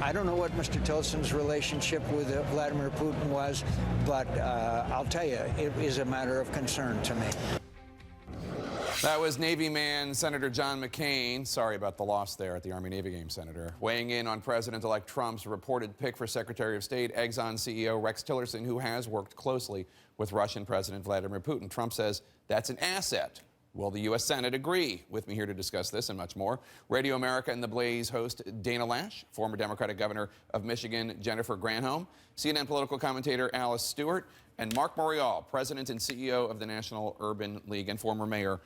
I don't know what Mr. Tillerson's relationship with Vladimir Putin was, but I'll tell you, it is a matter of concern to me. That was Navy man Senator John McCain. Sorry about the loss there at the Army-Navy game, Senator. Weighing in on President-elect Trump's reported pick for Secretary of State, Exxon CEO Rex Tillerson, who has worked closely with Russian President Vladimir Putin. Trump says that's an asset. Will the U.S. Senate agree? With me here to discuss this and much more, Radio America and The Blaze host Dana Loesch, former Democratic governor of Michigan Jennifer Granholm, CNN political commentator Alice Stewart, and Mark Morial, president and CEO of the National Urban League and former mayor.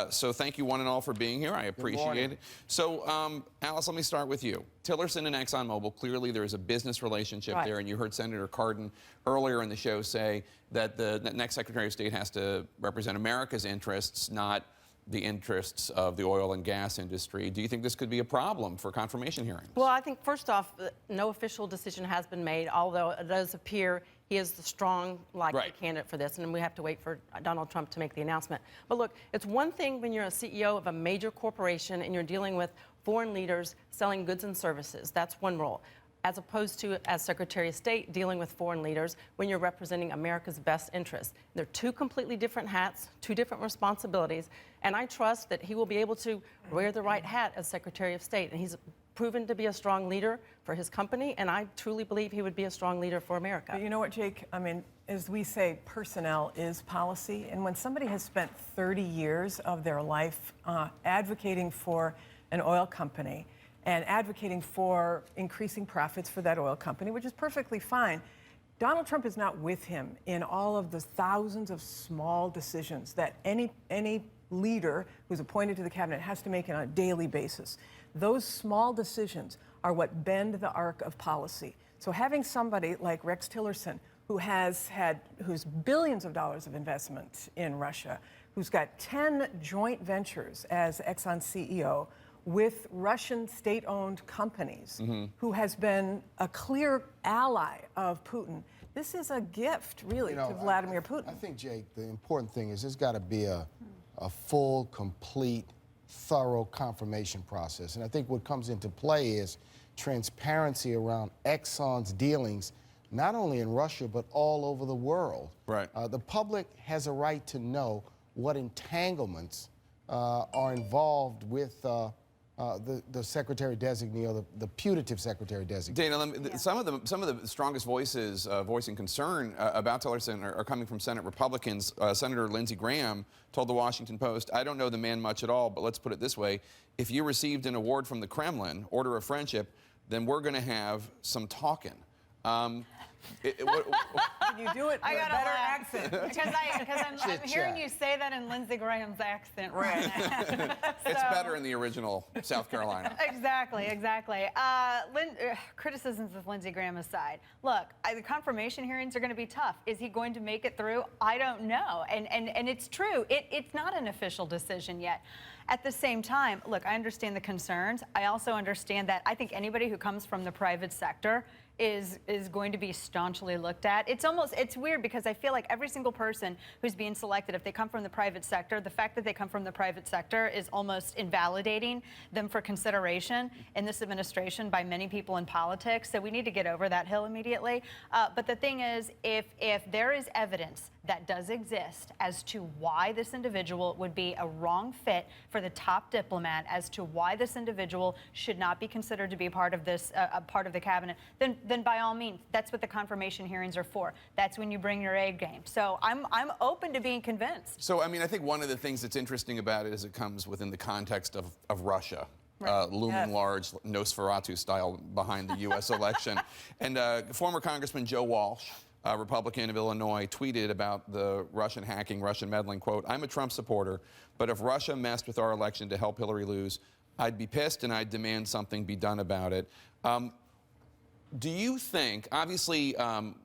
So thank you one and all for being here. I appreciate it. So, Alice, let me start with you. Tillerson and ExxonMobil, clearly there is a business relationship there, and you heard Senator Cardin earlier in the show say that the next Secretary of State has to represent America's interests, not the interests of the oil and gas industry. Do you think this could be a problem for confirmation hearings? Well, I think, first off, no official decision has been made, although it does appear he is the strong, likely candidate for this, and we have to wait for Donald Trump to make the announcement. But look, it's one thing when you're a CEO of a major corporation and you're dealing with foreign leaders selling goods and services. That's one role. As opposed to, as Secretary of State, dealing with foreign leaders when you're representing America's best interests. They're two completely different hats, two different responsibilities, and I trust that he will be able to wear the right hat as Secretary of State. And he's proven to be a strong leader for his company, and I truly believe he would be a strong leader for America. But you know what, Jake? I mean, as we say, personnel is policy, and when somebody has spent 30 years of their life advocating for an oil company, and advocating for increasing profits for that oil company, which is perfectly fine. Donald Trump is not with him in all of the thousands of small decisions that any leader who's appointed to the cabinet has to make on a daily basis. Those small decisions are what bend the arc of policy. So having somebody like Rex Tillerson, who's billions of dollars of investment in Russia, who's got 10 joint ventures as Exxon CEO, with Russian state-owned companies, who has been a clear ally of Putin. This is a gift, really, to Vladimir Putin. I think, Jake, the important thing is there's got to be a full, complete, thorough confirmation process. And I think what comes into play is transparency around Exxon's dealings, not only in Russia, but all over the world. Right. The public has a right to know what entanglements are involved with the secretary-designee, or the putative secretary-designee. Dana, some of the strongest voices voicing concern about Tillerson are coming from Senate Republicans. Senator Lindsey Graham told the Washington Post, "I don't know the man much at all, but let's put it this way. If you received an award from the Kremlin, Order of Friendship, then we're going to have some talking." Can you do it with a better accent? Because I'm hearing you say that in Lindsey Graham's accent right now. It's better in the original South Carolina. Exactly. Criticisms of Lindsey Graham aside, look, the confirmation hearings are going to be tough. Is he going to make it through? I don't know. And it's true. It's not an official decision yet. At the same time, look, I understand the concerns. I also understand that I think anybody who comes from the private sector is going to be staunchly looked at. It's weird because I feel like every single person who's being selected, if they come from the private sector, the fact that they come from the private sector is almost invalidating them for consideration in this administration by many people in politics. So we need to get over that hill immediately. But the thing is, if there is evidence that does exist as to why this individual would be a wrong fit for the top diplomat, as to why this individual should not be considered to be part of this, part of the cabinet, then by all means, that's what the confirmation hearings are for. That's when you bring your A game. So I'm open to being convinced. So, I mean, I think one of the things that's interesting about it is it comes within the context of Russia. Right. Looming large, Nosferatu style behind the U.S. election. And former Congressman Joe Walsh, a Republican of Illinois, tweeted about the Russian hacking, Russian meddling, quote, "I'm a Trump supporter, but if Russia messed with our election to help Hillary lose, I'd be pissed and I'd demand something be done about it." Do you think, obviously,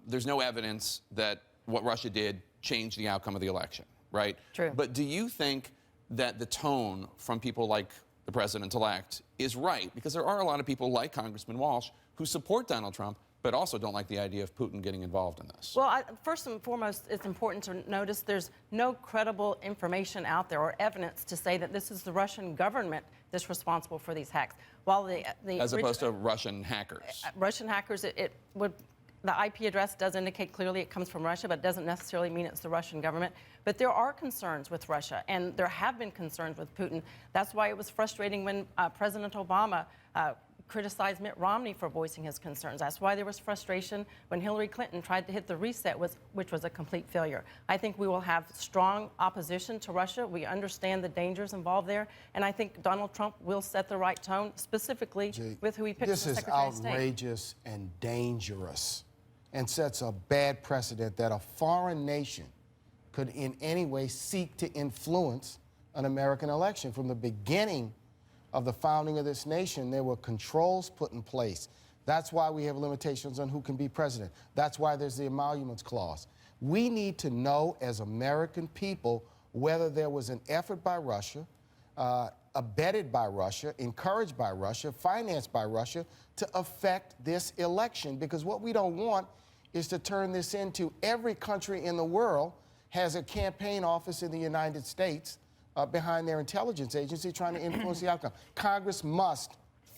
there's no evidence that what Russia did changed the outcome of the election, right? True. But do you think that the tone from people like the president-elect is right? Because there are a lot of people like Congressman Walsh who support Donald Trump, but also don't like the idea of Putin getting involved in this. Well, first and foremost, it's important to notice there's no credible information out there or evidence to say that this is the Russian government that's responsible for these hacks. While As opposed to Russian hackers. Russian hackers, the IP address does indicate clearly it comes from Russia, but it doesn't necessarily mean it's the Russian government. But there are concerns with Russia, and there have been concerns with Putin. That's why it was frustrating when President Obama criticized Mitt Romney for voicing his concerns. That's why there was frustration when Hillary Clinton tried to hit the reset, which was a complete failure. I think we will have strong opposition to Russia. We understand the dangers involved there, and I think Donald Trump will set the right tone, specifically with who he picks as Secretary of State. This is outrageous and dangerous, and sets a bad precedent that a foreign nation could in any way seek to influence an American election. From the beginning of the founding of this nation, there were controls put in place. That's why we have limitations on who can be president. That's why there's the emoluments clause. We need to know as American people whether there was an effort by Russia, abetted by Russia, encouraged by Russia, financed by Russia to affect this election. Because what we don't want is to turn this into every country in the world has a campaign office in the United States behind their intelligence agency trying to influence the outcome. Congress must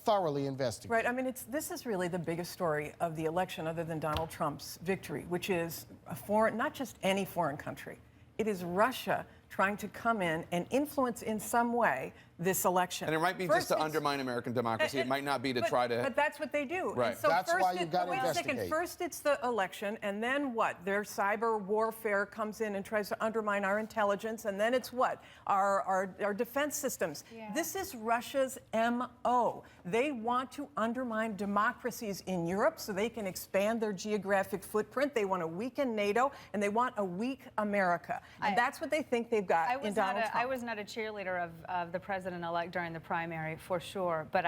thoroughly investigate. Right. I mean, this is really the biggest story of the election, other than Donald Trump's victory, which is a foreign, not just any foreign country. It is Russia trying to come in and influence in some way this election. And it might be just to undermine American democracy. It might not be to try to... But that's what they do. Right. And so That's first why you've got to wait a investigate. second. First it's the election, and then what? Their cyber warfare comes in and tries to undermine our intelligence, and then it's what? Our defense systems. Yeah. This is Russia's MO. They want to undermine democracies in Europe so they can expand their geographic footprint. They want to weaken NATO, and they want a weak America. And that's what they think they've got in Donald Trump. I was not a cheerleader of the president-elect during the primary, for sure. But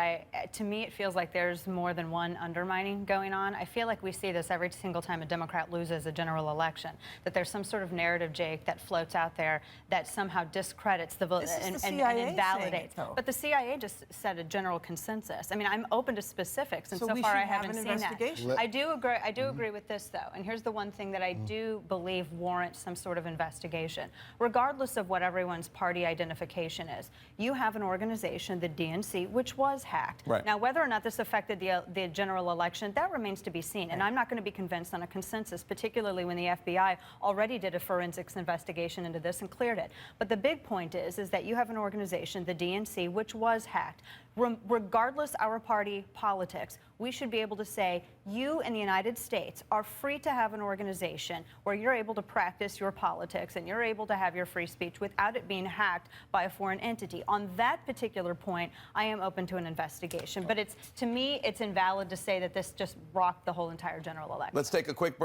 to me, it feels like there's more than one undermining going on. I feel like we see this every single time a Democrat loses a general election, that there's some sort of narrative, Jake, that floats out there that somehow discredits the vote and invalidates. But the CIA just said a general consensus. I mean, I'm open to specifics, and so far I haven't seen that. I do agree. I do agree with this, though. And here's the one thing that I do believe warrants some sort of investigation, regardless of what everyone's party identification is. You have an organization, the DNC, which was hacked. Right. Now, whether or not this affected the general election, that remains to be seen. And I'm not going to be convinced on a consensus, particularly when the FBI already did a forensics investigation into this and cleared it. But the big point is that you have an organization, the DNC, which was hacked. Regardless our party politics, we should be able to say, you in the United States are free to have an organization where you're able to practice your politics and you're able to have your free speech without it being hacked by a foreign entity. On that particular point, I am open to an investigation. But to me, it's invalid to say that this just rocked the whole entire general election. Let's take a quick break.